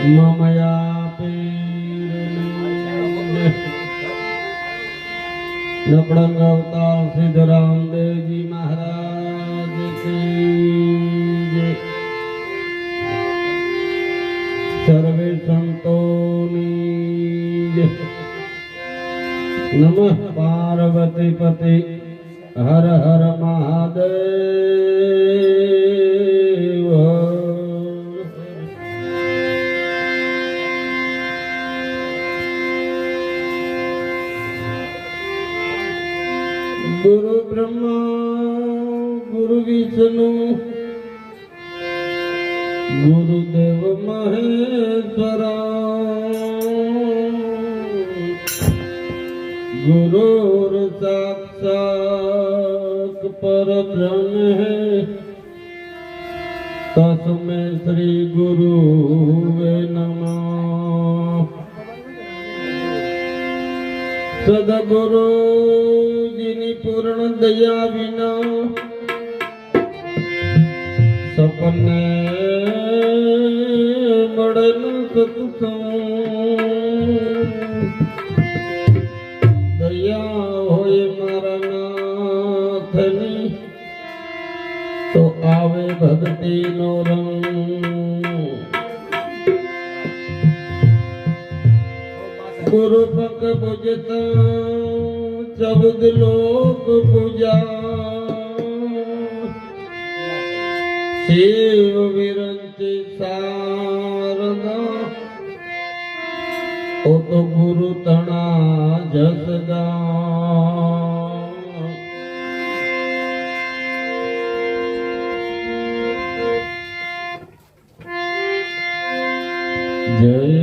ममया नपड़ंग अवतार सिद्धराम देव जी महाराज की जय। सर्वे संतों जय। नमः पार्वती पति हर हर महादेव। गुरु ब्रह्मा गुरु विष्णु गुरुदेव महेश्वरा गुरुर साक्षात् परब्रह्म है तस्मै श्री गुरुवे नमः। सद्गुरु जिनी पूर्ण दया विना सपने मड़न दया होए मारा नाथनी तो आवे भक्ति नो रंग। गुरु पक पूजता चबुद लोक पूजा शिव विरंची शारदा ओ तो गुरु तना जसगा। जय